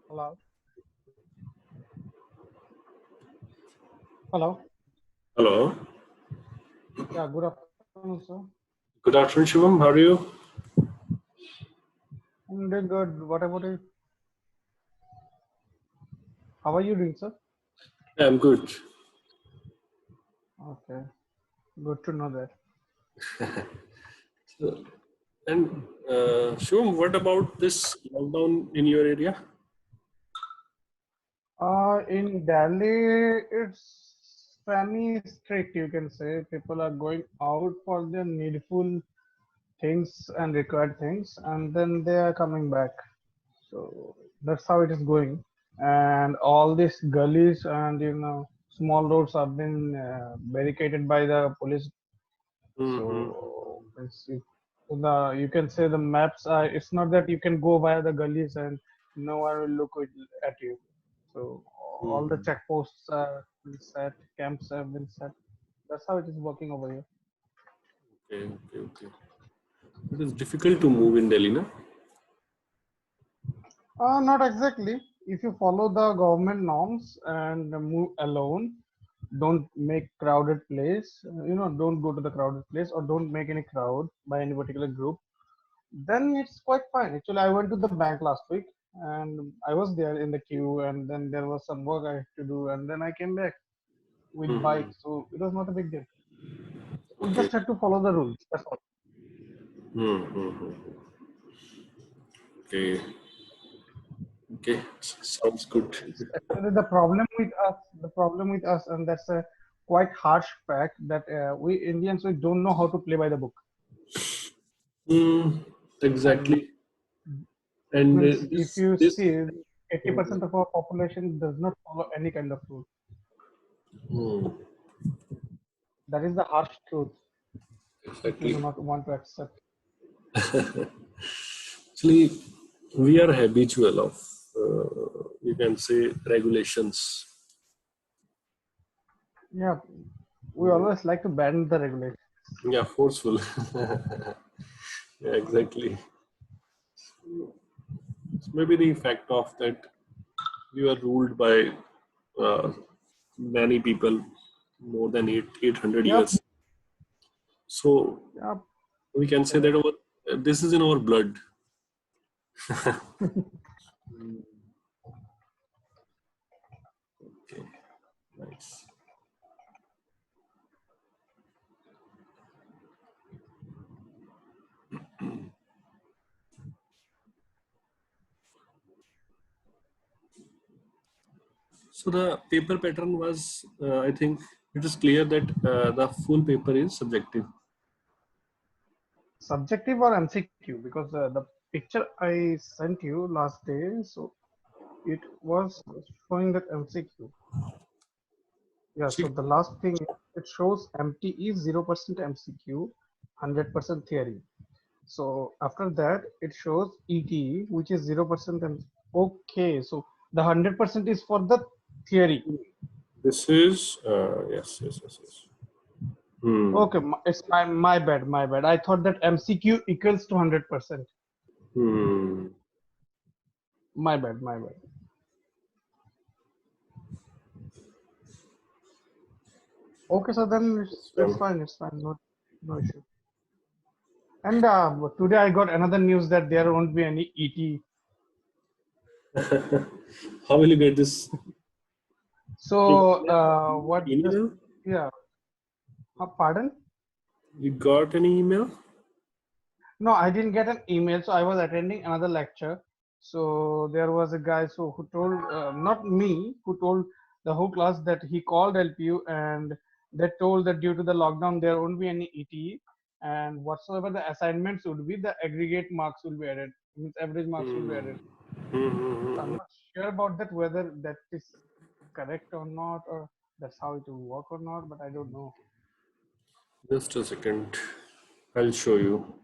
Hello. Hello. Hello. Yeah, good afternoon, sir. Good afternoon, Shivam. How are you? I'm doing good. What about you? How are you doing, sir? Yeah, I'm good. Okay. Good to know that. So, and Shivam, what about this lockdown in your area? In Delhi, it's fairly strict, you can say. People are going out for their needful things and required things, and then they are coming back. So that's how it is going. And all these gullies and small roads have been barricaded by the police. Mm-hmm. So you can say the maps are. It's not that you can go via the gullies and no one will look at you. So all the Mm-hmm. checkposts are been set, camps have been set. That's how it is working over here. Okay, okay, okay. It is difficult to move in Delhi, no? Not exactly. If you follow the government norms and move alone, don't make crowded place. Don't go to the crowded place or don't make any crowd by any particular group. Then it's quite fine. Actually, I went to the bank last week and I was there in the queue, and then there was some work I had to do, and then I came back with bike. Mm-hmm. So it was not a big deal. We Okay. just had to follow the rules. That's all. Mm-hmm. Okay. Okay. Sounds good. It's actually the problem with us, and that's a quite harsh fact that we Indians we don't know how to play by the book. Mm, And exactly. And means if this you this. see, Mm, 80% of our population does not follow any kind of rule. mm, That is the harsh truth, which we do exactly. not want to accept. Actually, we are habitual of, you can say, regulations. Yeah, we Mm, always like to bend the regulation. yeah, forceful. Yeah, exactly. It's maybe the fact of that we are ruled by uh, many people more than 800 Yep, years. So yep, we can say that correct. this is in our blood. Mm, okay, nice. So the paper pattern was, I think, it is clear that the full paper is subjective. Subjective or MCQ, because the picture I sent you last day, so it was showing that MCQ. Yeah, so See, the last thing it shows empty is 0% MCQ, 100% theory. So after that it shows ETE, which is 0%. Okay, so the 100% is for the theory. this is yes, yes, yes, yes. Hmm. Okay, it's my bad. I thought that MCQ equals to 100%. Hmm. My bad. Okay, so then This it's one. fine. It's fine. No issue. And today I got another news that there won't be any ET. How will you get this? You So what this? email? Yeah. Pardon? You got any email? No, I didn't get an email. So I was attending another lecture. So there was a guy who told, not me, who told the whole class that he called LPU and they told that due to the lockdown there won't be any ETE, and whatsoever the assignments would be, the aggregate marks will be added. Means average marks will be Hmm. added. Hmm, hmm, So hmm, I'm hmm. not sure about that whether that is correct or not, or that's how it will work or not. But I don't know. Just a second. I'll show you.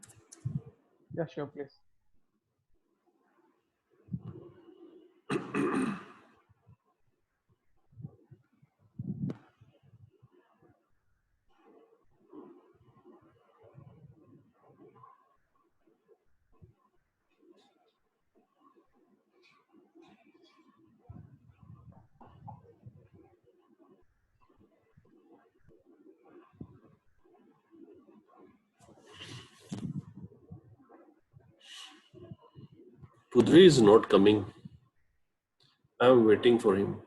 Yeah, sure, please. Pudri is not coming. I'm waiting for him.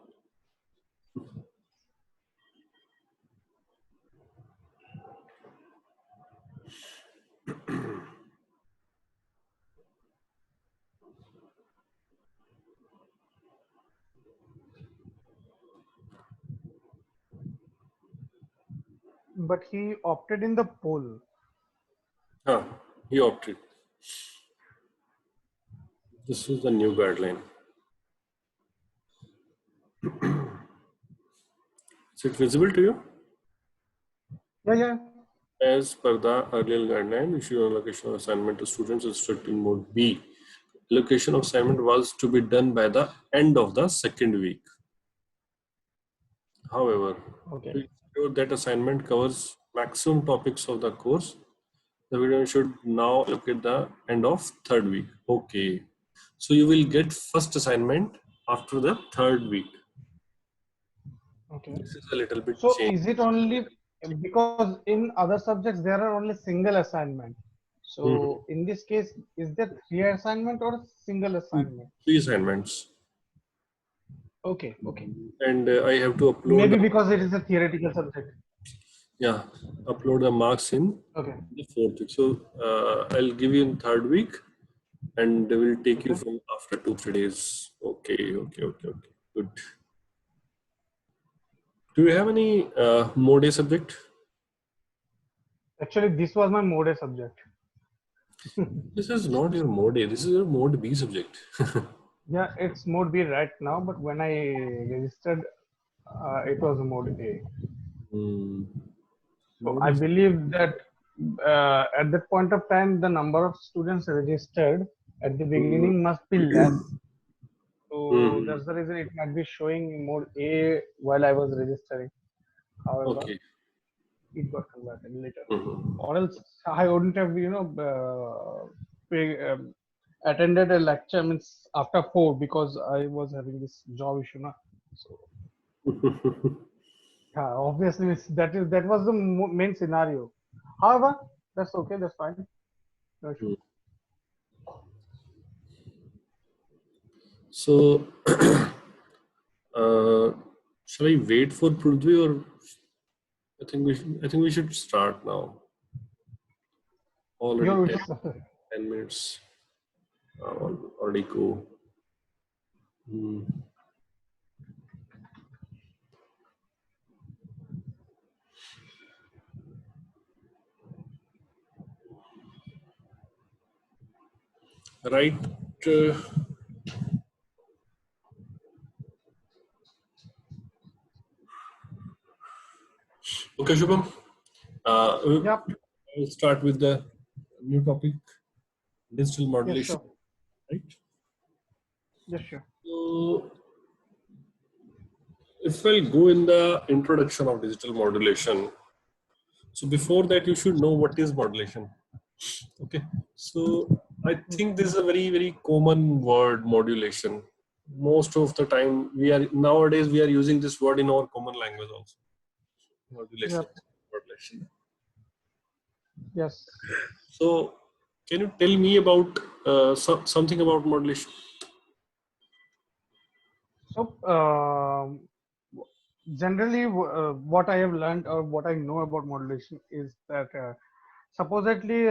But he opted in the poll. Ah, he opted. This is the new guideline. Is it visible to you? Yeah, yeah. As per the earlier guideline, issue allocation of assignment to students is strict in mode B. Allocation of assignment was to be done by the end of the second week. However, Okay. to ensure that assignment covers maximum topics of the course, the video should now allocate the end of third week. Okay. So you will get first assignment after the third week. Okay. This is a little bit So change. is it only because in other subjects there are only single assignment? Mhm. So in this case, is there three assignment or single assignment? Three assignments. Okay, okay. And I have to upload Maybe the, because it is a theoretical subject. yeah, upload the marks in Okay, the fourth week. So I'll give you in third week and we'll take you okay. from after 2 3 days. Okay, okay, okay, okay. Good. Do you have any more day subject? Actually, this was my mode subject. This is not your mode A, this is your mode B subject. Yeah, it's mode B right now, but when I registered, it was mode A. Hmm. So Mode I is. believe that at that point of time, the number of students registered at the Hmm. beginning must be less. So Hmm. that's the reason it might be showing mode A while I was registering. However, Okay. it got converted later. Hmm. Or else I wouldn't have, attended a lecture means after 4 because I was having this job issue. Na? So yeah, obviously that was the main scenario. However, that's okay. That's fine. No issue. So, uh, shall I wait for Prithvi or I think we should start now. Already Your wish. 10 minutes. Already go. Hmm. Right. Uh, okay, Shubham. Yep. We'll start with the new topic, digital Yes, modulation. sure. Right. Yes, sure. So, if I'll go in the introduction of digital modulation, so before that, you should know what is modulation. Okay. So, I think this is a very, very common word, modulation. Most of the time, we are using this word in our common language also. Modulation. Yep. Modulation. Yes. So, can you tell me about something about modulation? So, generally, what I have learned or what I know about modulation is that supposedly,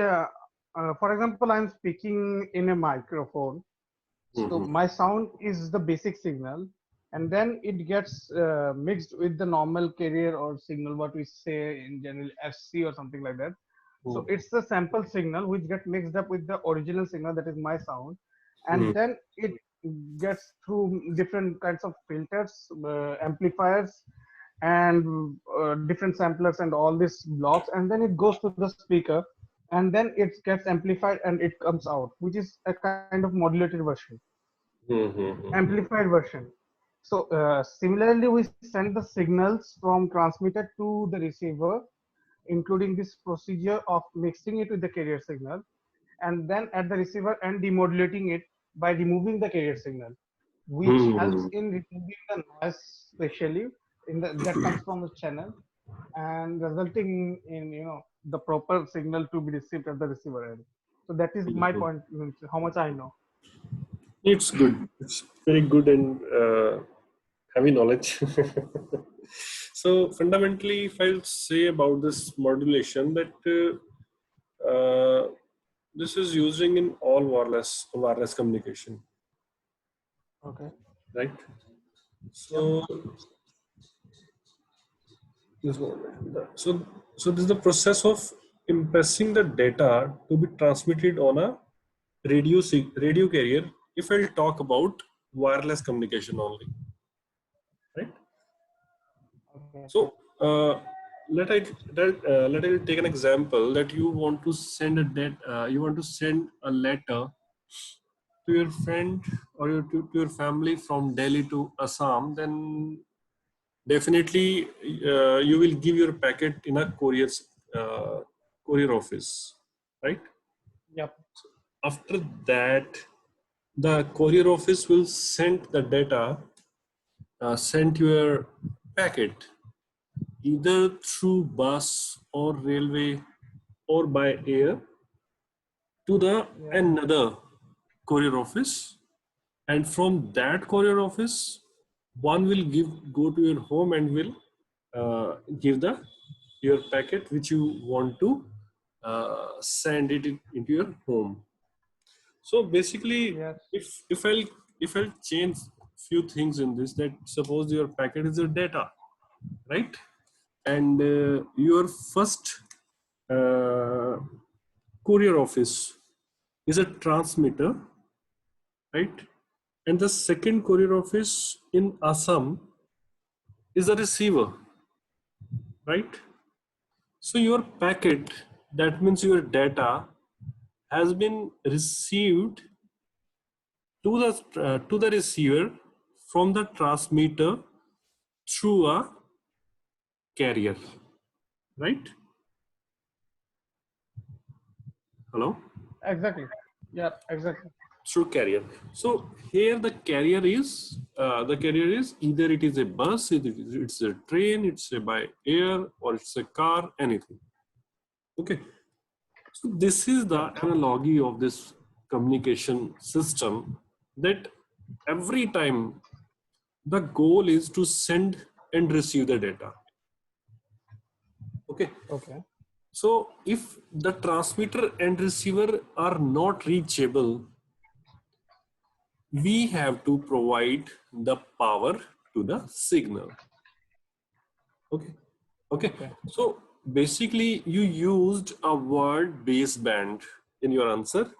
for example, I'm speaking in a microphone. So Mm-hmm. my sound is the basic signal, and then it gets mixed with the normal carrier or signal, what we say in general FC or something like that. So it's the sample signal which get mixed up with the original signal, that is my sound, and then it gets through different kinds of filters, amplifiers, and different samplers and all these blocks, and then it goes to the speaker, and then it gets amplified and it comes out, which is a kind of modulated version, Mm-hmm. amplified version. So similarly, we send the signals from transmitter to the receiver, including this procedure of mixing it with the carrier signal, and then at the receiver and demodulating it by removing the carrier signal, which helps Mm-hmm. in removing the noise, especially that comes from the channel, and resulting in the proper signal to be received at the receiver end. So that is my point, means how much I know. It's good. It's very good and heavy knowledge. So fundamentally, if I'll say about this modulation, that this is using in all wireless communication, Okay. right? Yep. So this so this is the process of impressing the data to be transmitted on a radio carrier. If I'll talk about wireless communication only, right? Okay. So let I let I take an example that you want to send you want to send a letter to your friend or to your family from Delhi to Assam. Then definitely you will give your packet in a courier office, right? Yep. After that, the courier office will send the data, send your packet either through bus or railway or by air to the Yep. another courier office, and from that courier office one will go to your home and will give the your packet which you want to send it into your home. So basically, Yes. if I'll change few things in this, that suppose your packet is your data, right? And your first uh, courier office is a transmitter, right? And the second courier office in Assam is a receiver, right? So your packet, that means your data, has been received to the receiver from the transmitter through a carrier, right? Hello? Exactly. Yep. Exactly. Through carrier. So here the carrier is either it is a bus, it's a train, it's a by air, or it's a car, anything. Okay. So this is the Yep. analogy of this communication system, that every time the goal is to send and receive the data. Okay. Okay. So if the transmitter and receiver are not reachable, we have to provide the power to the signal. Okay. Okay. Okay. So basically you used a word baseband in your answer,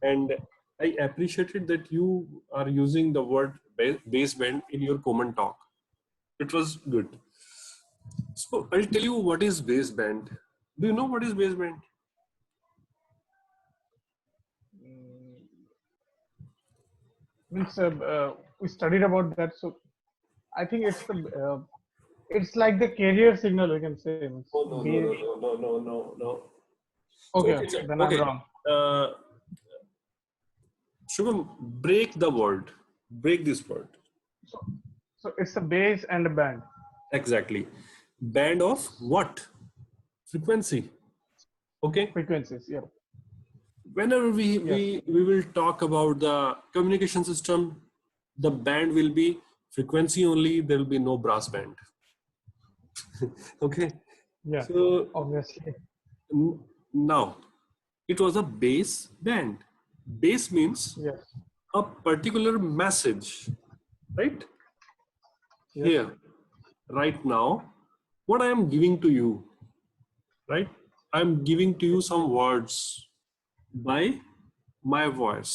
and I appreciated that you are using the word baseband in your common talk. It was good. So I'll tell you what is baseband. Do you know what is baseband? Mm, means we studied about that, so I think it's like the carrier signal, we can say. Means Oh, no, no, be no, no, no, no, no, no. So, okay. okay, sir. Then I'm Okay. wrong. Uh, Shubham, break the word. Break this word. So, so it's a bass and a band. Exactly. Band of what? Frequency. Okay. Frequencies. Yeah. Whenever Yes. we will talk about the communication system, the band will be frequency only. There will be no brass band. Okay. Yeah. So Obviously. now it was a bass band. Bass means Yes. a particular message, right? Yes. Here, right now, what I am giving to you, right? I'm giving to you some words by my voice.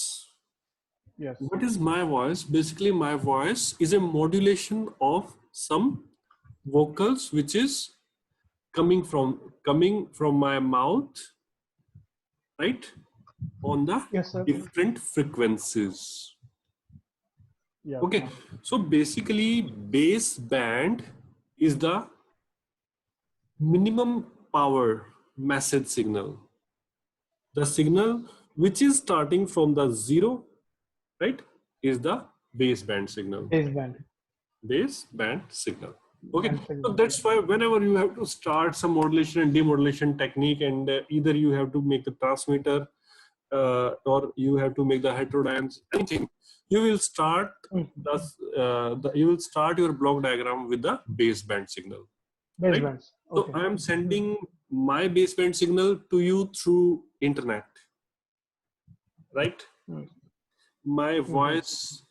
Yes. What is my voice? Basically, my voice is a modulation of some vocals which is coming from my mouth, right? On the Yes, sir. different frequencies. Yeah. Okay, so basically, bass band is the minimum power message signal. The signal which is starting from the zero, right, is the baseband signal. Bass band. Baseband signal. Okay, Band so signal. that's why whenever you have to start some modulation and demodulation technique, and either you have to make the transmitter or you have to make the heterodynamics, anything, you will start you will start your block diagram with the baseband signal, right? Basebands. So Okay. I am sending my baseband signal to you through internet, right? My voice,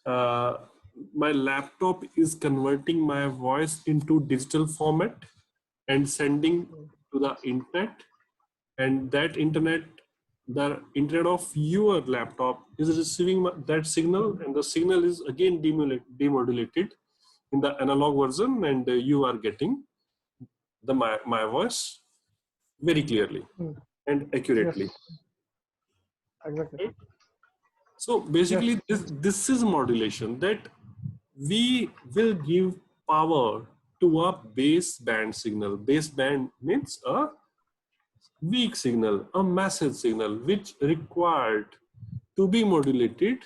my laptop is converting my voice into digital format and sending to the internet, and that internet, the internet of your laptop is receiving that signal, and the signal is again demodulated in the analog version, and you are getting the my voice very clearly and accurately. Yes. Exactly. Right? So basically, Yes. this is modulation, that we will give power to a baseband signal. Baseband means a weak signal, a message signal, which required to be modulated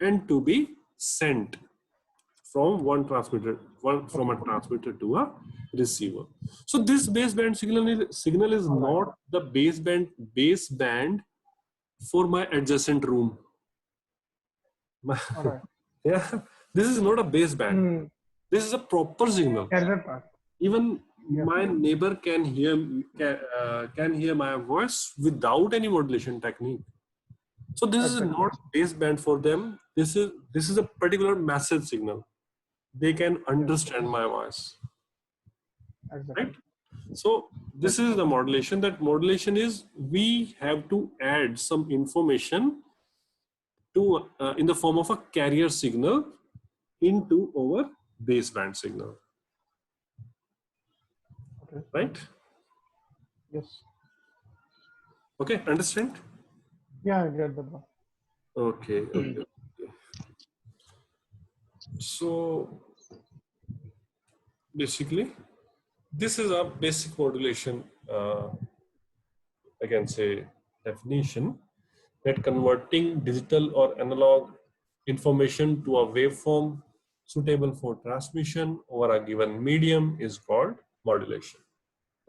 and to be sent from one transmitter, from a transmitter to a receiver. So this baseband signal is All right. not the baseband for my adjacent room. All right. Yeah, this is not a baseband. This is a proper signal. Get that part. Even Yeah. my neighbor can hear my voice without any modulation technique. So this is Exactly. not baseband for them. This is a particular message signal. They can understand my voice, Exactly. right? So this is the modulation. That modulation is, we have to add some information to in the form of a carrier signal into our baseband signal, Okay. right? Yes. Okay, understand? Yeah, I get that part. Okay, okay. So basically, this is a basic modulation, I can say, definition, that converting digital or analog information to a waveform suitable for transmission over a given medium is called modulation.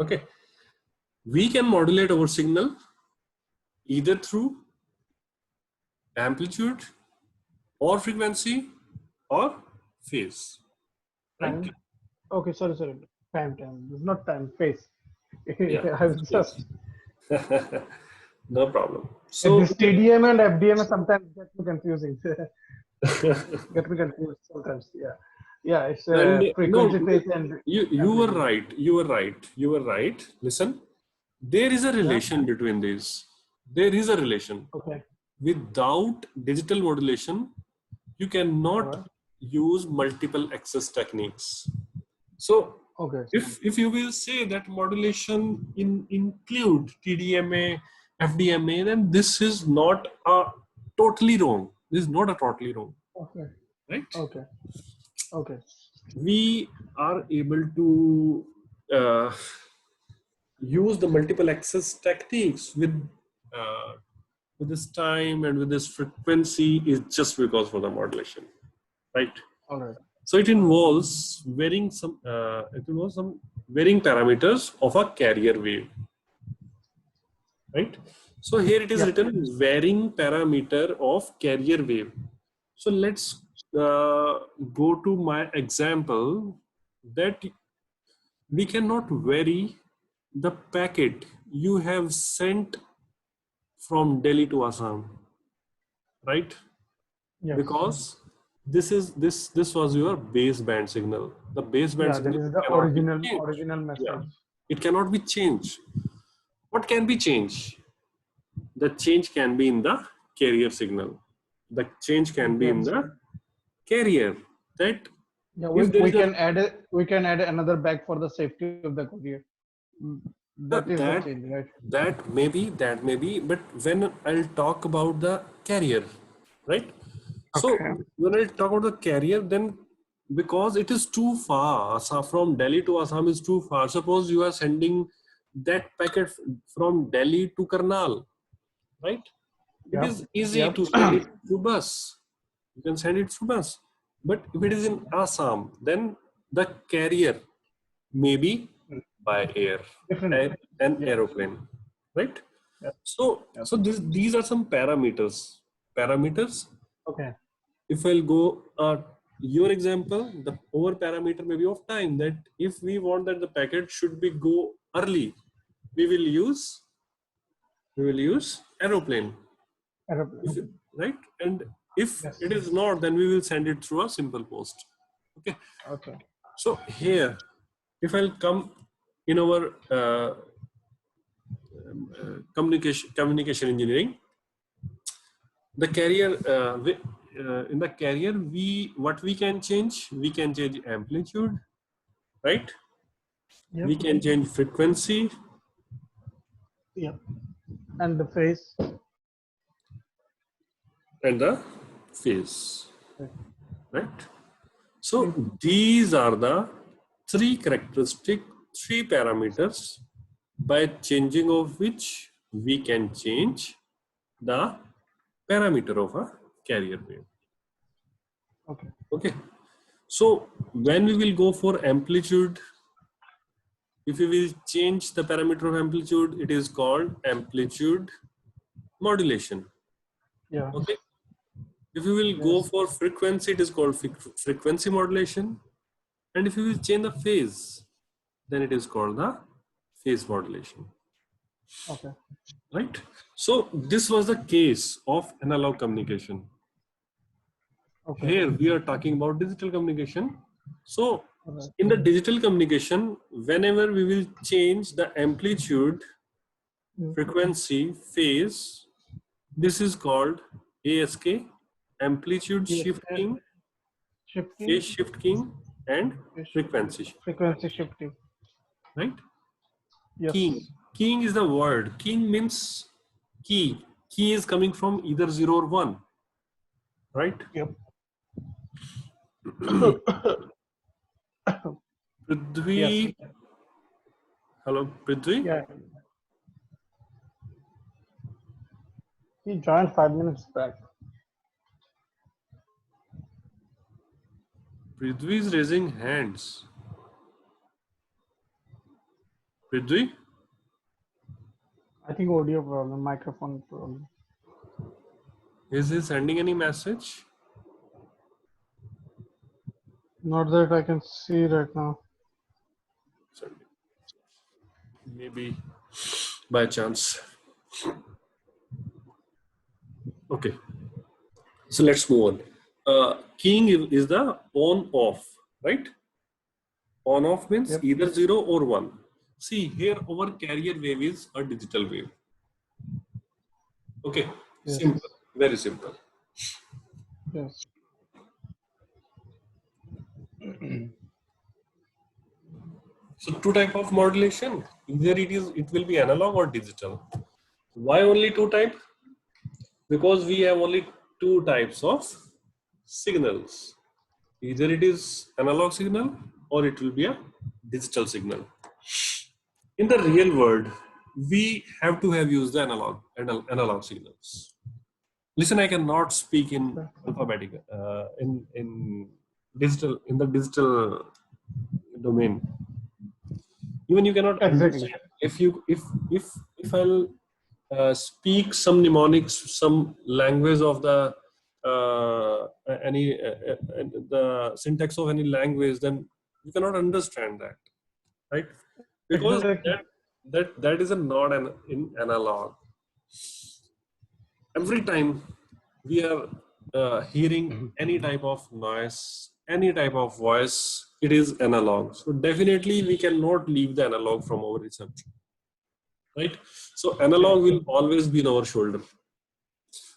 Okay, we can modulate our signal either through amplitude or frequency or phase, right? Time. Okay. Sorry. Time. It's not time. Face. Yeah, I was phase. just. No problem. This So TDM and FDM sometimes get me confusing. Get me confused sometimes. Yeah. Yeah. It's and frequency no, phase and you were amplitude. right. You were right. You were right. Listen, there is a Yeah. relation between these. There is a relation. Okay. Without digital modulation, you All cannot right. use multiple access techniques. So Okay. if you will say that modulation include TDMA, FDMA, then this is not a totally wrong. This is not a totally wrong, Okay. right? Okay. Okay. We are able to use the multiple access techniques with this time and with this frequency is just because for the modulation, right? All right. So it involves varying some varying parameters of a carrier wave, right? So here it is Yeah. written varying parameter of carrier wave. So let's go to my example, that we cannot vary the packet you have sent from Delhi to Assam, right? Yes. Because this was your baseband signal. The baseband Yeah. signal That is the cannot be changed. original Yeah, message. it cannot be changed. What can be changed? The change can be in the carrier signal. The change can be Okay. in the carrier. That Yeah. if there is a We can add another bag for the safety of the courier. Mm, That is the that change, right? that may be, but when I'll talk about the carrier, right? So Okay. when I talk about the carrier, then because it is too far, from Delhi to Assam is too far. Suppose you are sending that packet from Delhi to Karnal, right? It Yep. is easy Yep. to send it through bus. You can send it through bus. But if it is in Assam, then the carrier may be by air, Different. an Yeah. aeroplane, right? Yep. So, Yep. so these are some parameters. Parameters. Okay. If I'll go your example, the over parameter may be of time, that if we want that the packet should be go early, we will use aeroplane, Aeroplane. right? And if Yes. it is not, then we will send it through a simple post. Okay. Okay. So here, if I'll come in our communication engineering, the carrier in the carrier, what we can change amplitude, right? Yep. We can change frequency. Yep. And the phase. And the phase, Okay. right? So these are the three parameters by changing of which we can change the parameter of a carrier wave. Okay. Okay. So when we will go for amplitude, if we will change the parameter of amplitude, it is called amplitude modulation. Yeah. Okay. If you will go Yes. for frequency, it is called frequency modulation. And if you will change the phase, then it is called the phase modulation. Okay. Right? So this was the case of analog communication. Okay. Here we are talking about digital communication. So Alright. in the digital communication, whenever we will change the amplitude, frequency, phase, this is called ASK, amplitude Yes. shifting, Shifting. phase shifting, and frequency shift, Frequency shifting. right? Yes. Keying. Keying is the word. Keying means key. Key is coming from either 0 or 1, right? Yep. Yes. Prithvi. Hello, Prithvi. Yeah. He joined 5 minutes back. Prithvi is raising hands. Prithvi? I think audio problem, microphone problem. Is he sending any message? Not that I can see right now. Maybe by chance. Okay. So let's move on. Keying is the on off, right? On off means Yep. either 0 or 1. See, here our carrier wave is a digital wave. Okay, Yes. simple, very simple. Yes. So two type of modulation. Either it will be analog or digital. Why only two type? Because we have only two types of signals. Either it is analog signal or it will be a digital signal. In the real world, we have to have used the analog signals. Listen, I cannot speak in alphabetic in the digital domain. Even you cannot Exactly. understand if I'll speak some mnemonics, some language of the the syntax of any language, then you cannot understand that, right? Because Exactly. that is a not in analog. Every time we are hearing any type of noise, any type of voice, it is analog. So definitely we cannot leave the analog from our reception, right? So analog will always be in our shoulder.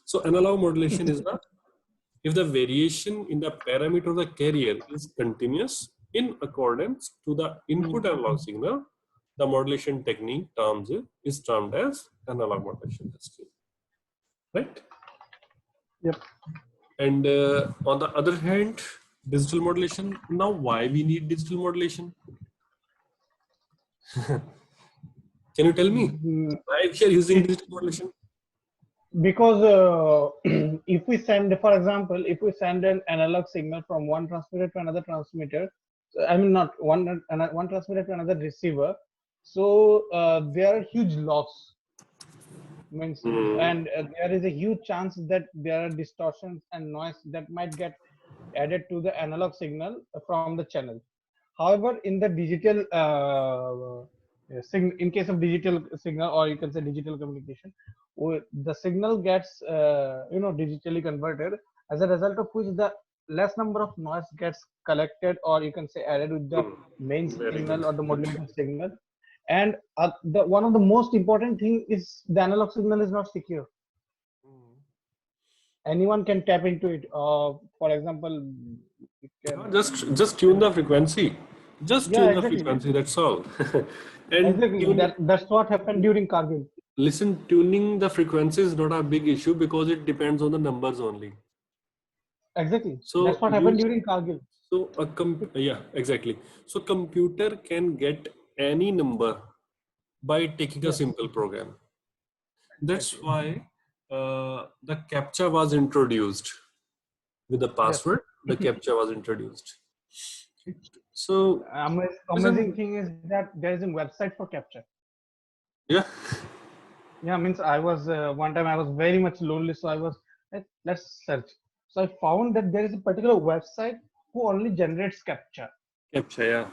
So analog modulation is if the variation in the parameter of the carrier is continuous in accordance to the input analog signal, the modulation technique is termed as analog modulation testing, right? Yep. And on the other hand, digital modulation. Now, why we need digital modulation? Can you tell me why we are using digital modulation? Because if we send, for example, if we send an analog signal from one transmitter to another transmitter, I mean not one transmitter to another receiver, so there are huge loss. means, Hmm. and there is a huge chance that there are distortions and noise that might get added to the analog signal from the channel. However, in the digital in case of digital signal, or you can say digital communication, the signal gets digitally converted, as a result of which the less number of noise gets collected, or you can say added with the Hmm. main Very signal good. or the modulated signal. And the one of the most important thing is the analog signal is not secure. Hmm. Anyone can tap into it. For example, you can, Just tune the frequency. Just yeah, tune the exactly, frequency. That's all. And exactly. That's what happened during Kargil. listen, tuning the frequency is not a big issue because it depends on the numbers only. Exactly, that's So what you happened during Kargil. yeah, exactly. So computer can get any number by taking a Yes, simple program. That's exactly. why the captcha was introduced with the Yes. password. The captcha was introduced. So Amazing listen, thing is that there is a website for capture. yeah. Yeah, means I was one time I was very much lonely, so I was like, let's search. So I found that there is a particular website who only generates capture. Captcha, yeah.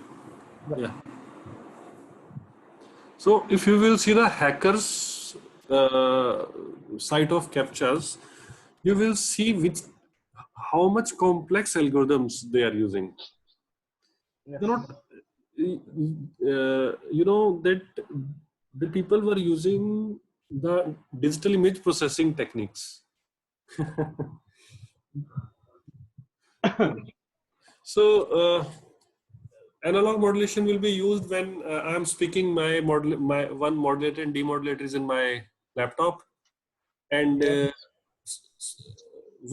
Yep. Yeah. So if you will see the hackers site of captchas, you will see which how much complex algorithms they are using. They're Yes. not, you know that the people were using the digital image processing techniques. Okay. So analog modulation will be used when I am speaking my one modulator and demodulator is in my laptop, and Yep.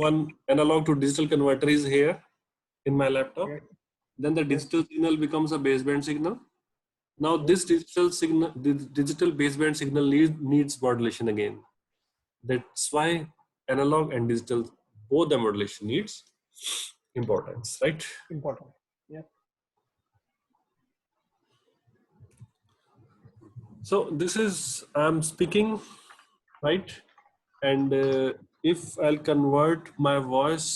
one analog to digital converter is here in my laptop. Yes. Then the Yes. digital signal becomes a baseband signal. Now Yes. this digital baseband signal needs modulation again. That's why analog and digital, both the modulation needs importance, right? Important. Yep. So this is I'm speaking, right? And if I'll convert my voice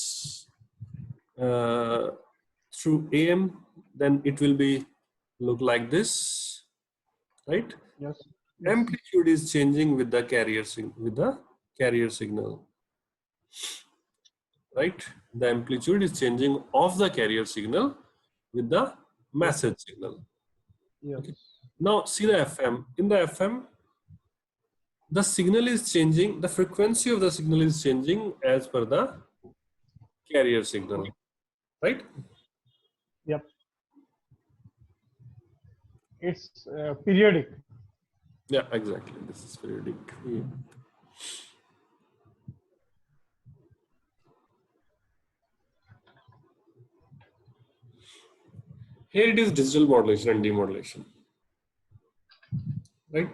uh, through AM, then it will be look like this, right? Yes. Yes. Amplitude is changing with the carrier signal, right? The amplitude is changing of the carrier signal with the Yes. message signal. Yes. Okay. Now see the FM. In the FM, the signal is changing. The frequency of the signal is changing as per the carrier signal, right? Yep. It's periodic. Yeah, exactly. This is periodic. Yeah. Here it is digital modulation and demodulation, right?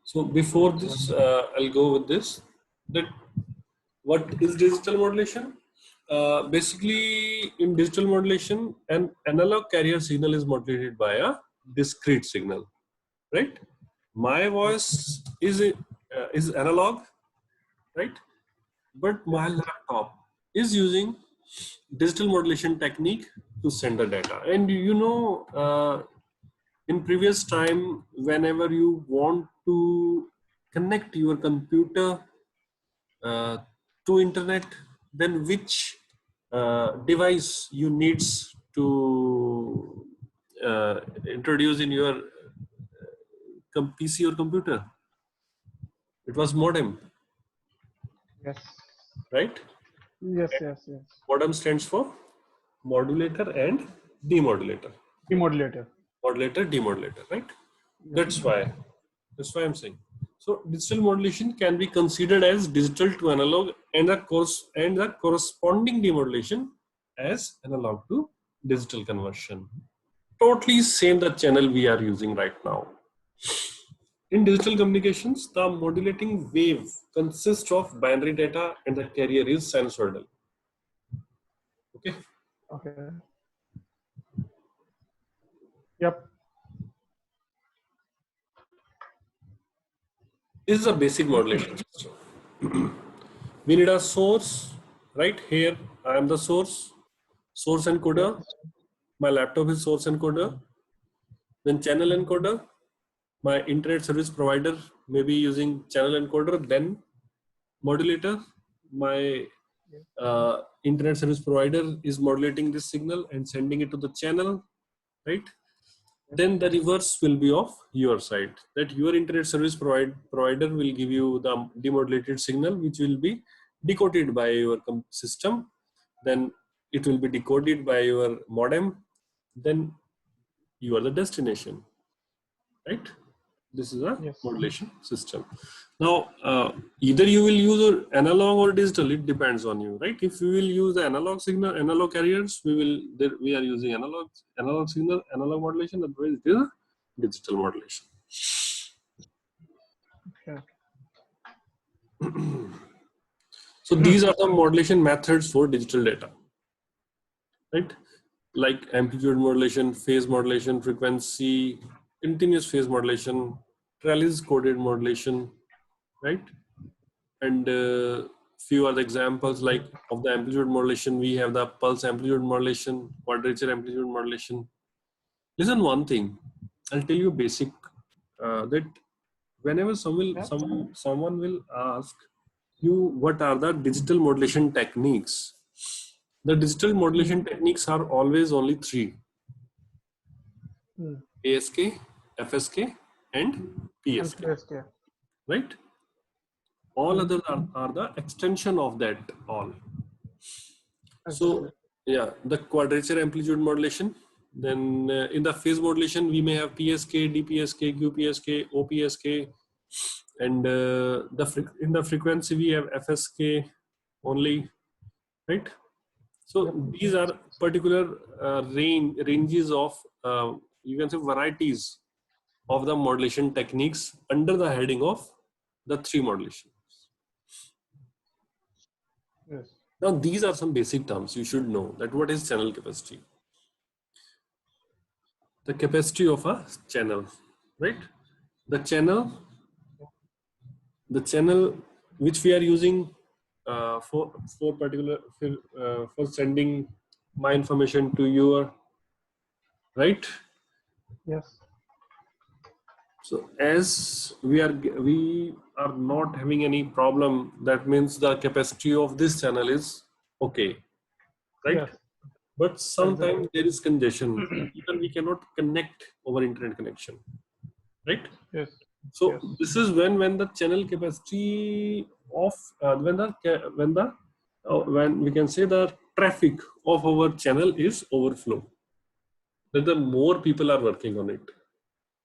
So before this, Yes. I'll go with this. That what is digital modulation? Basically, in digital modulation, an analog carrier signal is modulated by a discrete signal, right? My voice is analog, right? But Yep. my laptop is using digital modulation technique to send the data. And in previous time, whenever you want to connect your computer uh, to internet, then which device you needs to introduce in your PC or computer? It was modem, Yes. right? Yes. Yes. Yes. Modem stands for modulator and demodulator. Demodulator. Modulator, demodulator, right? Yep. That's why. That's why I'm saying. So digital modulation can be considered as digital to analog, and the corresponding demodulation as analog to digital conversion. Totally same the channel we are using right now. In digital communications, the modulating wave consists of binary data and the carrier is sinusoidal. Okay. Okay. Yep. This is a basic modulation system. We need a source, right? Here I am the source Yes. encoder. My laptop is source encoder. Then channel encoder. My internet service provider may be using channel encoder. Then modulator. My Yes. internet service provider is modulating this signal and sending it to the channel, right? Yes. Then the reverse will be of your side, that your internet service provider will give you the demodulated signal, which will be decoded by your system. Then it will be decoded by your modem. Then you are the destination, right? This is a Yes. modulation system. Now, either you will use analog or digital. It depends on you, right? If we will use the analog signal, analog carriers, we are using analog signal, analog modulation. Otherwise, it is a digital modulation. Okay. So these are the modulation methods for digital data, right? Like amplitude modulation, phase modulation, frequency, continuous phase modulation, trellis coded modulation, right? And few other examples like of the amplitude modulation, we have the pulse amplitude modulation, quadrature amplitude modulation. Listen, one thing, I'll tell you basic that whenever Yeah. someone will ask you what are the digital modulation techniques, the digital modulation techniques are always only three: Hmm. ASK, FSK, and And PSK, PSK. right? All Hmm. others are the extension of that all. Exactly. So yeah, the quadrature amplitude modulation. Then in the phase modulation, we may have PSK, DPSK, QPSK, OPSK, and in the frequency we have FSK only, right? Yep. So these are particular ranges of you can say varieties of the modulation techniques under the heading of the three modulation. Yes. Now these are some basic terms you should know, that what is channel capacity. The capacity of a channel, right? The channel, the channel which we are using for particular for sending my information to your, right? Yes. So as we are not having any problem, that means the capacity of this channel is okay, right? Yes. But Exactly. sometimes there is congestion, even we cannot connect over internet connection, right? Yes. So Yes. this is when the channel capacity of when we can say the traffic of our channel is overflow, that the more people are working on it.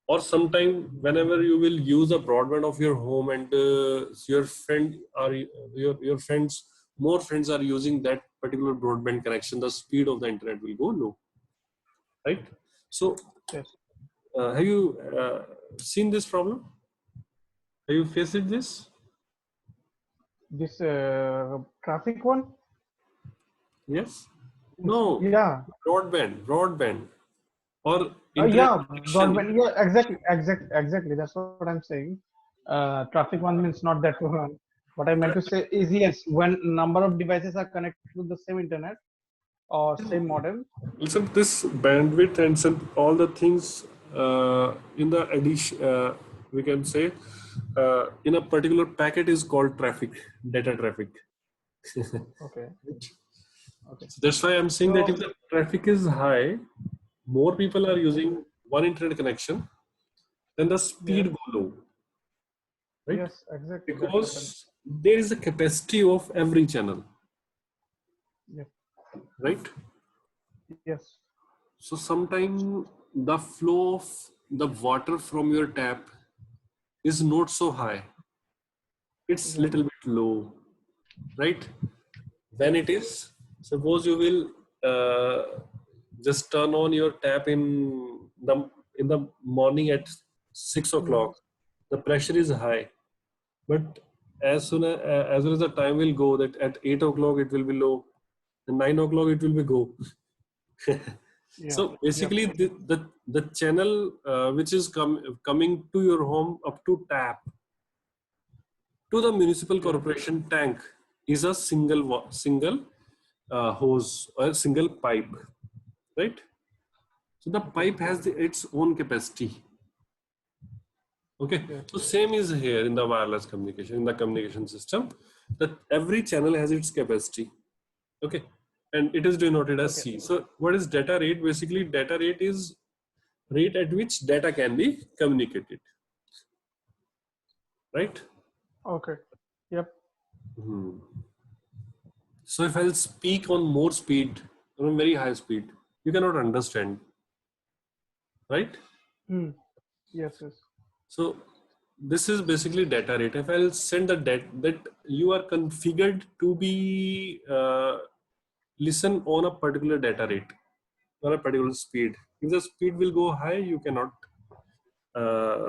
Or sometime whenever you will use a broadband of your home and your friend are your friends, more friends are using that particular broadband connection, the speed of the internet will go low, right? So Yes. have you seen this problem? Have you faced this? This traffic one. Yes. No, Yeah. broadband, or internet Yeah. connection. Broadband. Yeah. Exactly. That's what I'm saying. Traffic one means not that one. What I meant to say is yes, when number of devices are connected to the same internet or same modem. Listen, this bandwidth and some all the things in the addition, we can say in a particular packet is called traffic, data traffic. Okay. Okay. So that's why I'm saying that if So the traffic is high, more people are okay. using one internet connection, then the Yes. speed go low, right? Yes. Exactly. That happens. Because there is a capacity of every channel, Yeah. right? Yes. So sometimes the flow of the water from your tap is not so high. It's Yeah. little bit low, right? When Yes. it is, suppose you will just turn on your tap in the morning at 6 o'clock. Hmm. The pressure is high, but as soon as the time will go, that at 8 o'clock it will be low, and 9 o'clock it will be go. Yeah. So Yep. basically, the channel which is coming to your home up to tap, to the municipal Yeah. corporation tank is a single hose or a single pipe, right? So the Okay. pipe has its own capacity. Okay, Yes. so same is here in the wireless communication, in the communication system, that every channel has its capacity. Okay, and it is denoted as Okay. C. So what is data rate? Basically, data rate is rate at which data can be communicated, right? Okay. Yep. Hmm. So if I'll speak on more speed, on very high speed, you cannot understand, right? Hmm. Yes. Yes. So this is basically data rate. If I'll send the data that you are configured to be listen on a particular data rate, on a particular speed. If the speed will go high, you cannot uh,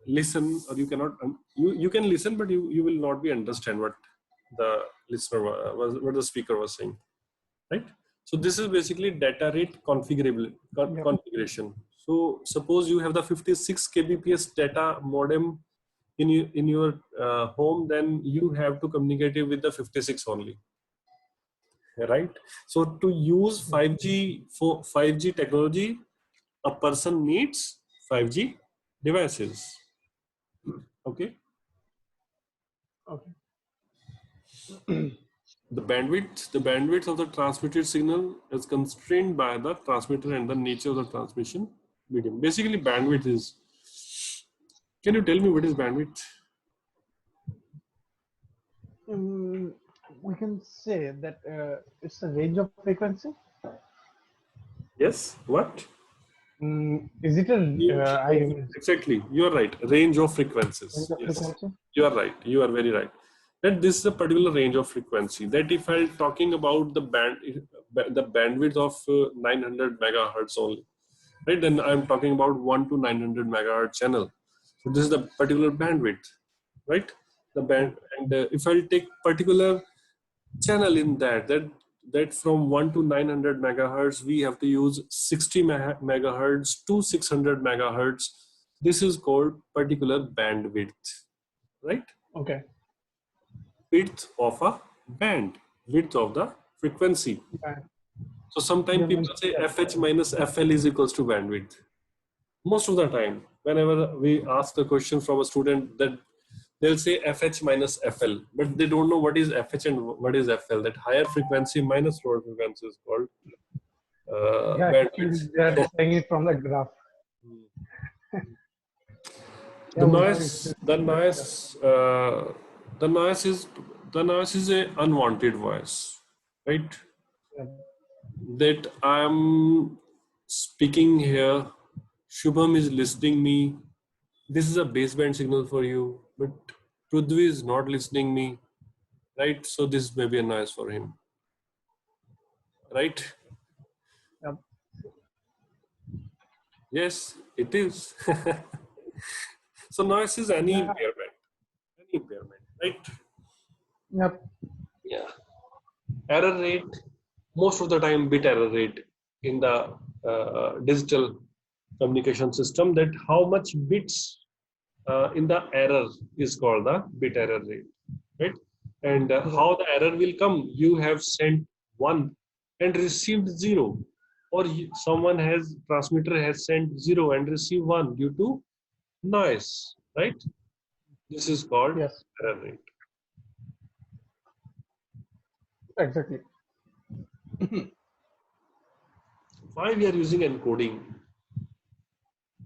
listen, or you cannot you can listen, but you will not be understand what the listener was, what the speaker was saying, right? So this is basically data rate configurable Yep. configuration. So suppose you have the 56 kbps data modem in your home, then you have to communicate it with the 56 only, right? So to use Yep. 5G for 5G technology, a person needs 5G devices. Okay, Okay. the bandwidth of the transmitted signal is constrained by the transmitter and the nature of the transmission medium. Basically, bandwidth is. Can you tell me what is bandwidth? Um, we can say that it's the range of frequency. Yes. What? Is it a Exactly. You are right. Range of frequencies. range of Yes. frequency? You are right. You are very right. That this is a particular range of frequency. That if I'm talking about the bandwidth of 900 megahertz only, right? Then I'm talking about 1 to 900 megahertz channel. So this is the particular bandwidth, right? The band, Okay. and if I'll take particular channel in that from 1 to 900 megahertz, we have to use 60 megahertz to 600 megahertz. This is called particular bandwidth, right? Okay. Width of a band, width of the frequency. Fine. So sometimes You people mentioned say that. fh minus fl is equals to bandwidth. Most of the time whenever we ask the question from a student, that they'll say fh minus fl, but they don't know what is fh and what is fl. That higher frequency minus lower frequency is called Yeah, bandwidth. actually, they are saying it from the graph. the Yeah, we know it's noise the noise the noise is the noise is a unwanted voice, right? yeah, That I'm speaking here, Shubham is listening me. This is a baseband signal for you, but Prudvi is not listening me, right? So this may be a noise for him, right? yeah, Yes, it is. So noise is yeah, any impairment, right? yep, Yeah. Error rate, most of the time bit error rate in the digital communication system, that how much bits in the error is called the bit error rate, right? And yep, how the error will come, you have sent 1 and received 0, or someone has transmitter has sent 0 and received 1 due to noise, right? This is called yes, error rate. exactly. Why we are using encoding,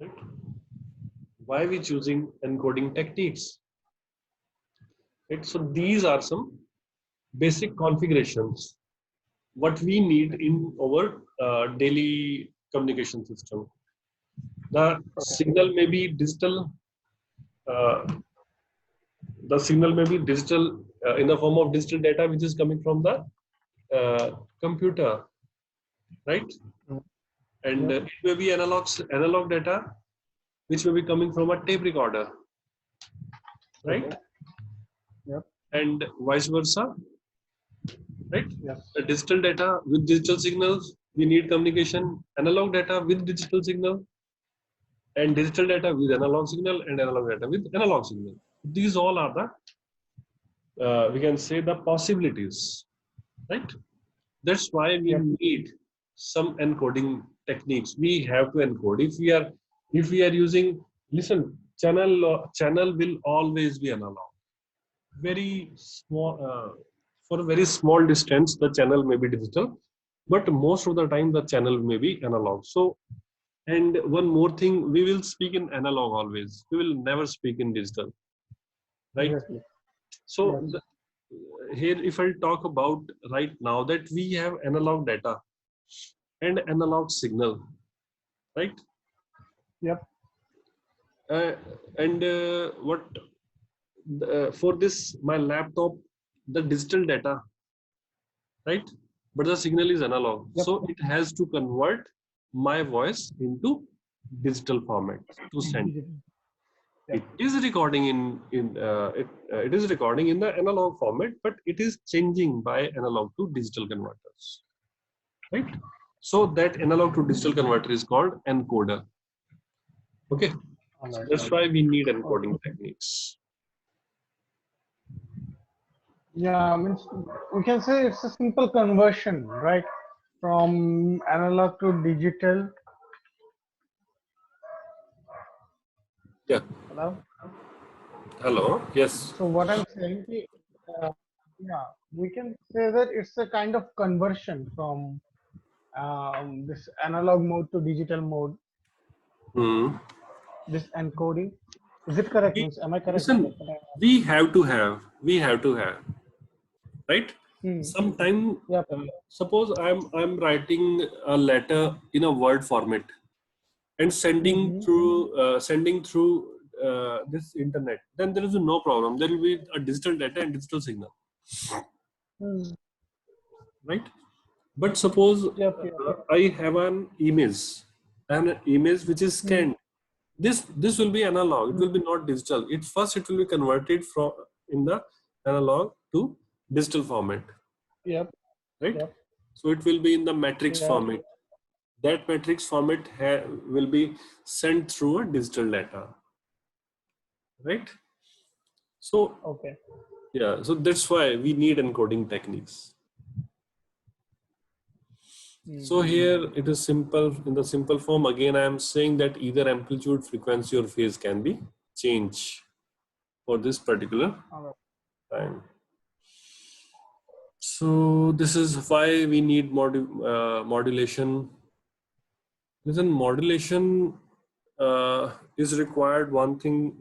right? Why we choosing encoding techniques, right? So these are some basic configurations what we need in our daily communication system. The Okay, signal may be digital. Uh, the signal may be digital in the form of digital data, which is coming from the computer, right? mm, And yep, it may be analog data, which may be coming from a tape recorder, okay, right? yep, And vice versa, right? yes, The digital data with digital signals, we need communication. Analog data with digital signal, and digital data with analog signal, and analog data with analog signal. These all are the we can say the possibilities, right? That's why we Yep. need some encoding techniques. We have to encode. If we are using, listen, channel will always be analog. Very small, for a very small distance, the channel may be digital, but most of the time the channel may be analog. So, and one more thing, we will speak in analog always. We will never speak in digital, right? Exactly. So Yes. here, if I talk about right now that we have analog data and analog signal, right? Yep. Uh, and what for this my laptop, the digital data, right? But the signal is analog, Yep. so it has to convert my voice into digital format to send. Yep. It is recording it is recording in the analog format, but it is changing by analog to digital converters, right? So that analog to digital converter is called encoder. Okay, All so right. that's why we need Okay. encoding techniques. Yeah, I mean, we can say it's a simple conversion, right? From analog to digital. Yeah. Hello? Hello. Yes. So what I'm saying, uh, yeah, we can say that it's a kind of conversion from this analog mode to digital mode, Hmm. this encoding. Is it correct? We, Means, am I correct? listen, we have to have, right? Hmm. Sometime, Yep. suppose I'm writing a letter in a word format and Mm-hmm. sending through this internet, then there is no problem. There will be a digital data and digital signal, Hmm. right? But suppose Yep. Yep. I have an image which is Hmm. scanned. This will be analog. It Hmm. will be not digital. It will be converted from in the analog to digital format, Yep. right? Yep. So it will be in the matrix Yeah. format. That matrix format will be sent through a digital data, right? So Okay. yeah, so that's why we need encoding techniques. So Hmm. here it is simple, in the simple form. Again, I am saying that either amplitude, frequency, or phase can be changed for this particular All right. time. So this is why we need modulation. Listen, modulation is required. One thing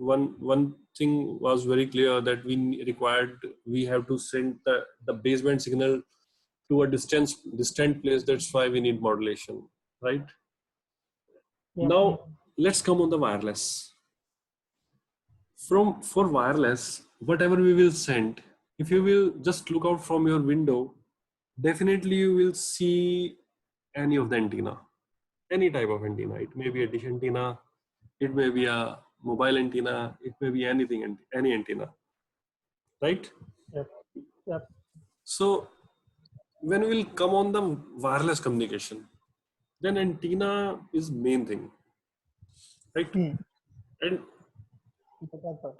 was very clear, that we have to send the baseband signal to a distant place. That's why we need modulation, right? Yep. Now let's come on the wireless. For wireless, whatever we will send, if you will just look out from your window, definitely you will see any of the antenna, any type of antenna. It may be a dish antenna, it may be a mobile antenna, it may be anything, any antenna, right? Yep. Yep. So when we will come on the wireless communication, then antenna is main thing, right? Hmm. And Yep.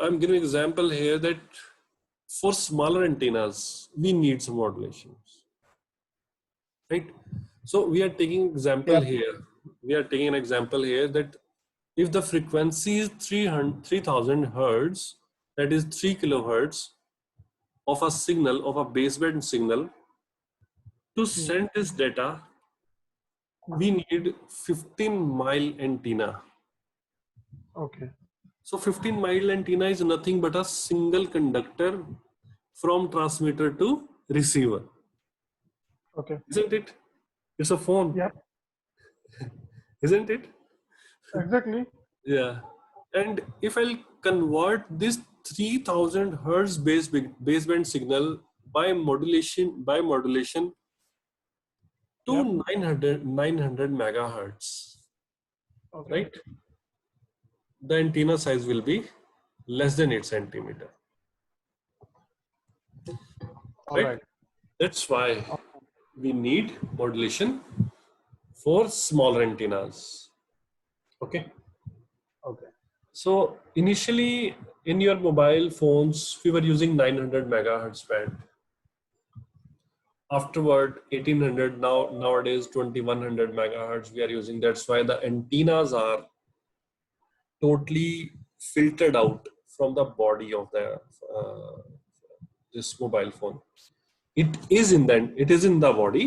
I'm giving example here that for smaller antennas, we need some modulations, right? So we are taking example Yep. here. We are taking an example here that if the frequency is 3000 hertz, that is 3 kilohertz of a signal, of a baseband signal, to Hmm. send this data, Hmm. we need 15-mile antenna. Okay. So 15-mile antenna is nothing but a single conductor from transmitter to receiver, Okay. isn't it? It's a phone, Yep. isn't it? Exactly. Yeah. And if I'll convert this 3000 hertz baseband signal by modulation to Yep. 900 megahertz, Okay. right? The antenna size will be less than 8 centimeter, All right? right. That's why we need modulation for smaller antennas. Okay. Okay. So initially, in your mobile phones, we were using 900 megahertz band. Afterward, 1800, nowadays 2100 megahertz we are using. That's why the antennas are totally filtered out from the body of the this mobile phone. It is in the body,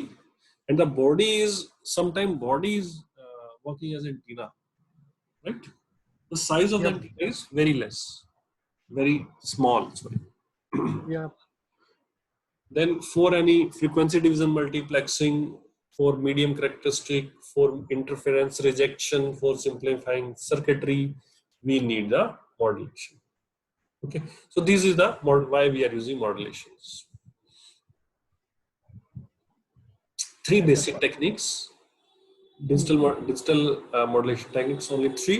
and the body is sometimes working as antenna, right? The size of the Yep. antenna is very less, very small. Sorry. Yeah. Then for any frequency division multiplexing, for medium characteristic, for interference rejection, for simplifying circuitry, we need the modulation. Okay, so this is the why we are using modulations. Three Okay. basic techniques. Digital modulation techniques, only three.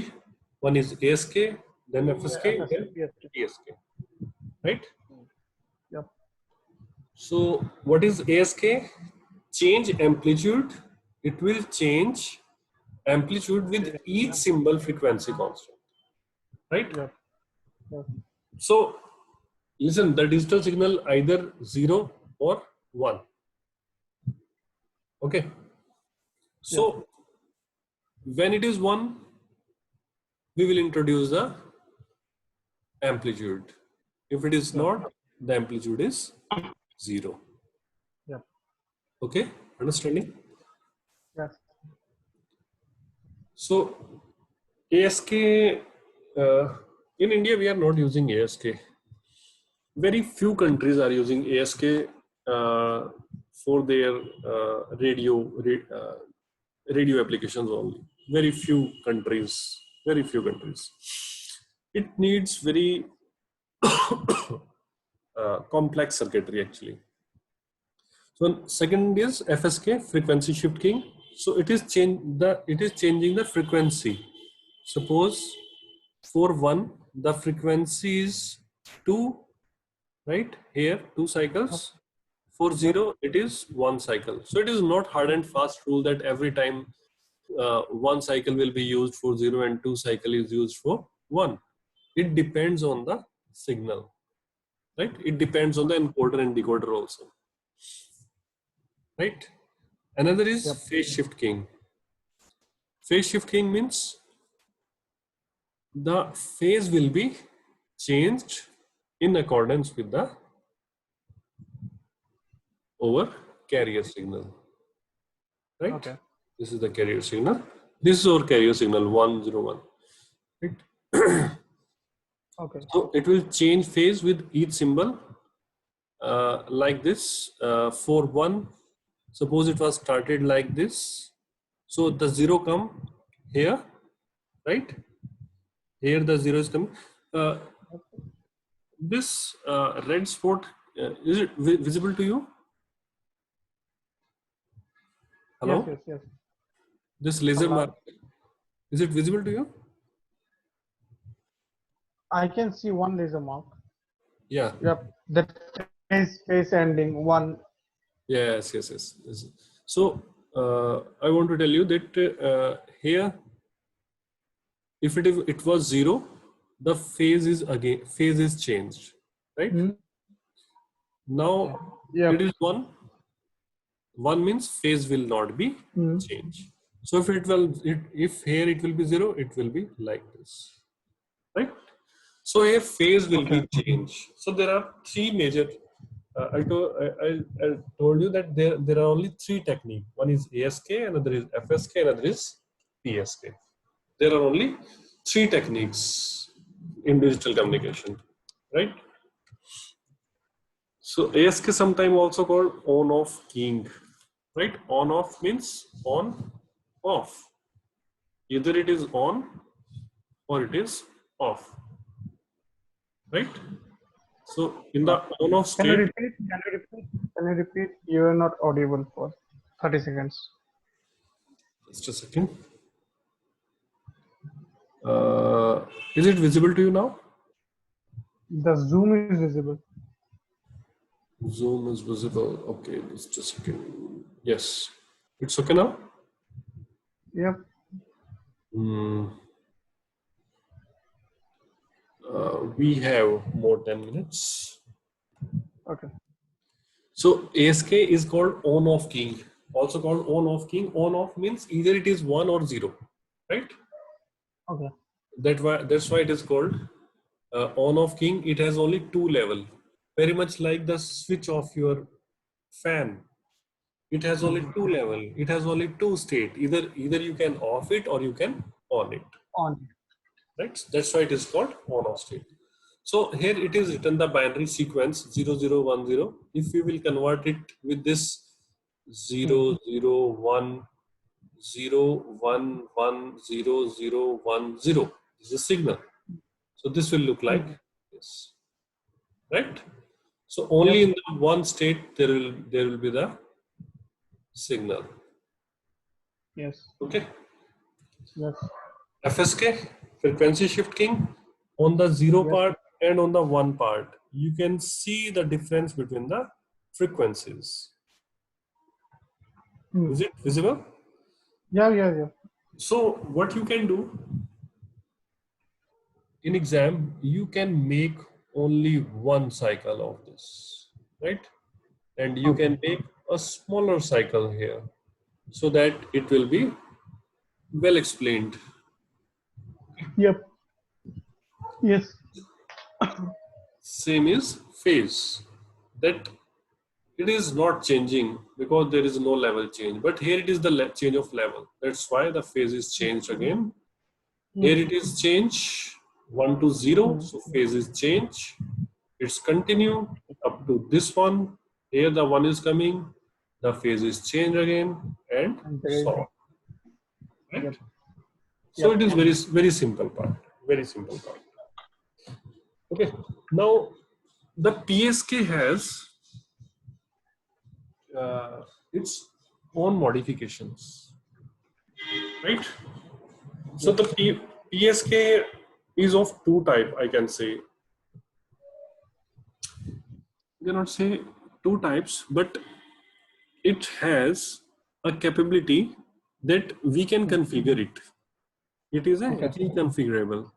One is ASK, then FSK, FSK, then PSK. PSK. Right? Yep. So what is ASK? Change amplitude. It will change amplitude with each symbol frequency constant. Right? Yep. Yep. So listen, the digital signal either 0 or 1. Okay. Yep. So when it is 1, we will introduce the amplitude. If it is Yep. not, the amplitude is 0. Yep. Okay, understanding? Yes. So ASK, in India we are not using ASK. Very few countries are using ASK for their radio applications only. Very few countries. Very few countries. It needs very complex circuitry actually. So second is FSK, frequency shift keying. So it is changing the frequency. Suppose for 1 the frequency is 2, right? Here 2 cycles. For Yep. 0 it is 1 cycle. So it is not hard and fast rule that every time 1 cycle will be used for 0 and 2 cycle is used for 1. It depends on the signal, right? It depends on the encoder and decoder also, right? Another is Yep. phase shift keying. Phase shift keying means the phase will be changed in accordance with the over carrier signal, right? Okay. This is the carrier signal. This is our carrier signal 101, right? Okay. So it will change phase with each symbol like this. For 1, suppose it was started like this. So the 0 come here, right? Here the 0 is coming. This red spot, is it visible to you? Yes. Hello? Yes. Yes. This laser Hello. mark, is it visible to you? I can see one laser mark. Yeah. Yep. That face ending one. Yes. So I want to tell you that here, if it was 0, the phase is changed, right? Hmm? Now Yep. it is 1. 1 means phase will not be Hmm. changed. So if here it will be 0, it will be like this, right? So here phase will Okay. be changed. So there are three major. I told you that there are only three techniques. One is ASK, another is FSK, another is PSK. There are only three techniques in digital communication, right? So ASK sometimes also called on-off keying, right? On-off means on, off. Either it is on or it is off, right? So in the on-off Can you state, repeat? Can you repeat? Can you repeat? You are not audible for 30 seconds. just a second. Uh, is it visible to you now? The zoom is visible. Zoom is visible. Okay, just a second. Yes, it's okay now. Yep. Hmm. we have more 10 minutes. Okay. So ASK is called on-off keying, also called on-off keying. On-off means either it is 1 or 0, right? Okay. That's why it is called on-off keying. It has only two level, very much like the switch of your fan. It has only two level. It has only two state. Either you can off it or you can on it. On. Right? That's why it is called on-off state. So here it is written the binary sequence 0010. If we will convert it with this 001 0110010, this is a signal. So this will look like this, right? So only Yep. in the one state there will be the signal. Yes. Okay. Yes. FSK, frequency shift keying, on the 0 Yes. part and on the 1 part, you can see the difference between the frequencies. Is it visible? Yeah. So what you can do in exam, you can make only one cycle of this, right? And you Okay. can make a smaller cycle here so that it will be well explained. Yep. Yes. Same is phase, that it is not changing because there is no level change, but here it is the change of level. That's why the phase is changed again. Here it is change 1 to 0, so phase is change. It's continue up to this one. Here the one is coming, the phase is change again, and And there is. so on. Right? Yep. So Yep. it is very simple part. Very simple part. Okay. Now the PSK has its own modifications, right? So the PSK is of two type, I can say. You cannot say two types, but it has a capability that we can configure it. It is a Okay. reconfigurable.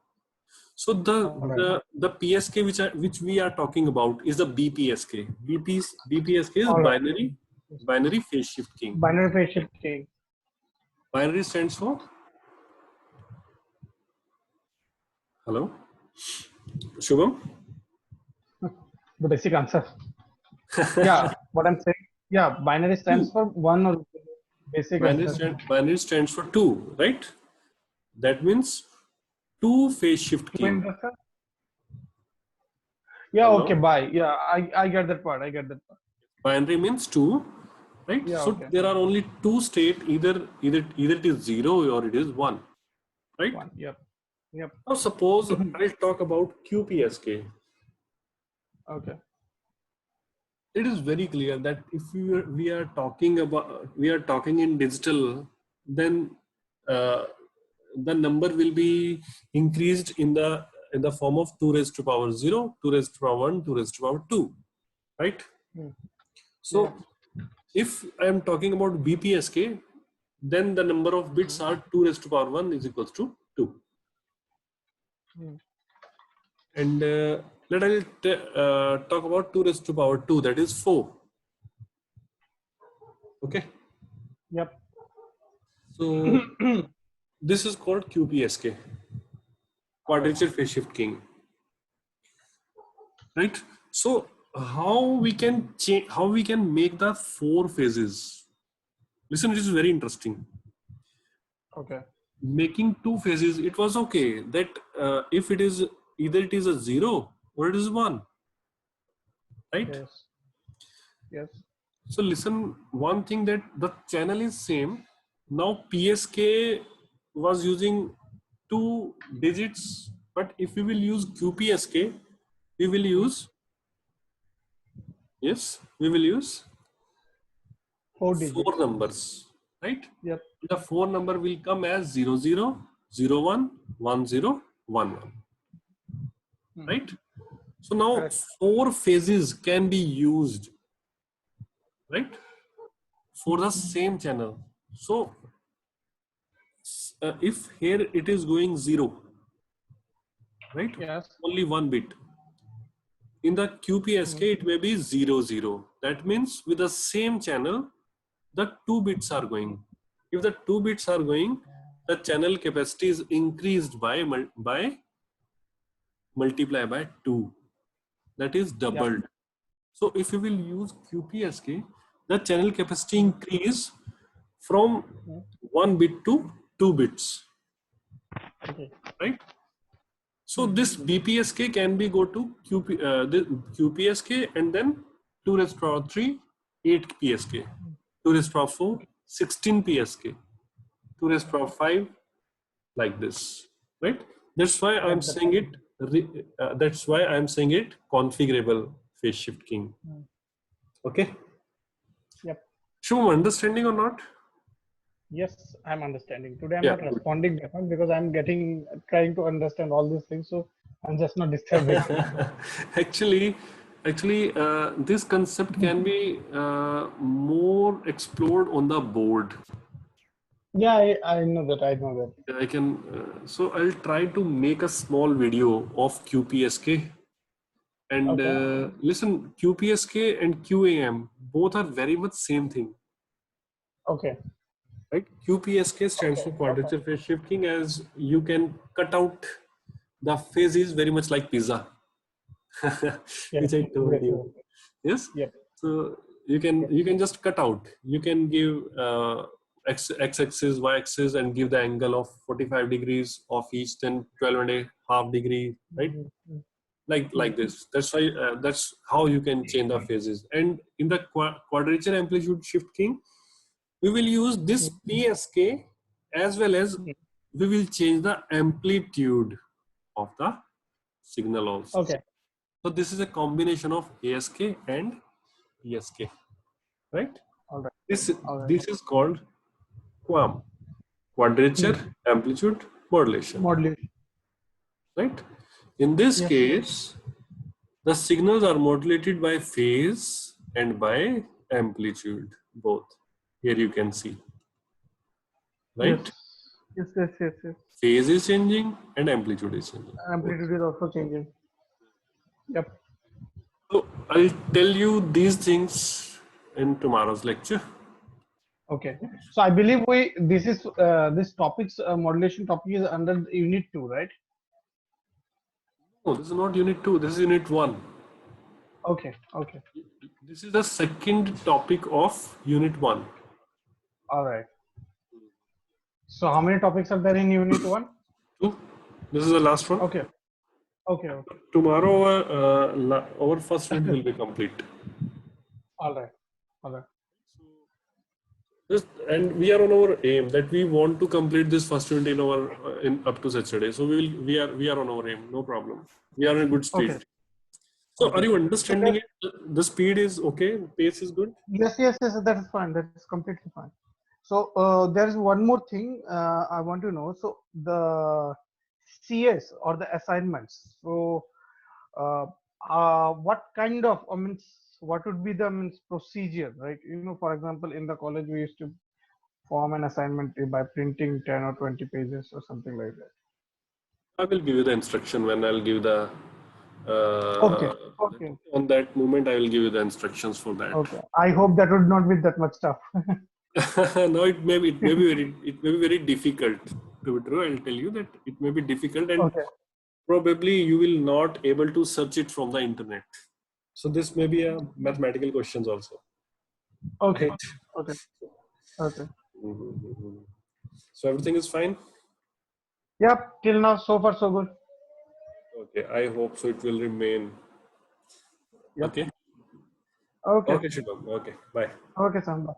So All right. the PSK which we are talking about is the BPSK. BPSK is All right. binary phase shift keying. Binary phase shifting. Binary stands for, hello, Shubham. The basic answer. Yeah. What I'm saying. Yeah. Binary stands for one or basic answer. Binary stands for two, right? That means two phase shift Two in keying. the sense? Yeah. Hello? Okay. Bye. Yeah. I get that part. I get that part. Binary means two, right? Yeah. So Okay. there are only two state, either it is 0 or it is 1, right? One. Yep. Yep. Now suppose I'll talk about QPSK. Okay. It is very clear that if we are talking in digital, then the number will be increased in the form of 2 raised to power 0, 2 raised to power 1, 2 raised to power 2, right? So if I am talking about BPSK, then the number of bits are 2 raised to power 1 is equals to 2. And let us talk about 2 raised to power 2, that is 4. Okay. Yep. So this is called QPSK, quadrature phase shift keying, right? So how we can change, how we can make the 4 phases? Listen, it is very interesting. Okay. Making 2 phases, it was okay that if it is either it is a 0 or it is 1, right? Yes. Yes. So listen, one thing, that the channel is same. Now PSK was using 2 digits, but if we will use QPSK, we will use, yes, we will use 4 4 digits. numbers, right? Yep. The 4 number will come as 00, 01, 10, 11, right? So now Correct. 4 phases can be used, right, for the same channel. So if here it is going 0, right? Yes. Only one bit. In the QPSK, it may be 0, 0. That means with the same channel, the 2 bits are going. If the 2 bits are going, the channel capacity is increased by multiply by 2. That is Yep. doubled. So if you will use QPSK, the channel capacity increase from 1 bit to 2 bits, Okay. right? So this BPSK can be go to the QPSK and then 2 raised to power 3, 8 PSK, 2 raised to power 4, 16 PSK, 2 raised to power 5, like this, right? That's why I'm Like that. saying it. That's why I'm saying it configurable phase shift king. Okay. Yep. Shubham, understanding or not? Yes, I'm understanding. Today I'm Yeah. not responding that much because I'm trying to understand all these things. So I'm just not disturbing. actually, this concept can be more explored on the board. Yeah, I know that. I know that. I can. So I'll try to make a small video of QPSK. And Okay. listen, QPSK and QAM both are very much same thing, Okay. right? QPSK stands Okay. for Okay. quadrature phase shifting, as you can cut out the phase is very much like pizza, Yes. which I told Yes. you. Yes. Yep. So Yep. you can just cut out. You can give x-axis, y-axis, and give the angle of 45 degrees of each, then 12 and a half degree, right? Like this. That's why that's how you can change the phases. And in the quadrature amplitude shift king, we will use this PSK as well as we will change the amplitude of the signal also. Okay. So this is a combination of ASK and PSK, right? All right. This All right. this is called QAM, quadrature amplitude modulation, Modulation. right? In this Yes. case, the signals are modulated by phase and by amplitude, both. Here you can see, Yes. right? Yes. Yes. Yes. Yes. Phase is changing and amplitude is changing, both. Amplitude is also changing. Yep. So I'll tell you these things in tomorrow's lecture. Okay. So I believe this topics modulation topic is under unit 2, right? No, this is not unit 2, this is unit 1. Okay. Okay. This is the second topic of unit 1. All right. So how many topics are there in unit 1? 2. This is the last one. Okay. Okay. Okay. Tomorrow our first unit will be complete. All right. All right. And we are on our aim that we want to complete this first unit in our in up to Saturday. So we are on our aim, no problem. We are in good speed. Okay. So are Okay. you So understanding it? The speed is okay, pace is good. yes, yes, yes. That is fine. That is completely fine. So there is one more thing I want to know. So the CS or the assignments. So what kind of, I mean, what would be the procedure, right? For example, in the college we used to form an assignment by printing 10 or 20 pages or something like that. I will give you the instruction when I'll give the Okay. Okay. on that moment I will give you the instructions for that. Okay. I hope that would not be that much tough. No, it may be very difficult to be true. I'll tell you that it may be difficult, and Okay. probably you will not able to search it from the internet. So this may be a mathematical questions also. Okay. Right? Okay. Okay. So everything is fine. Yep. Till now, so far so good. Okay, I hope so. It will remain. Yep. Okay. Okay. Okay, Shubham. Okay, bye. Okay, Sam. Bye.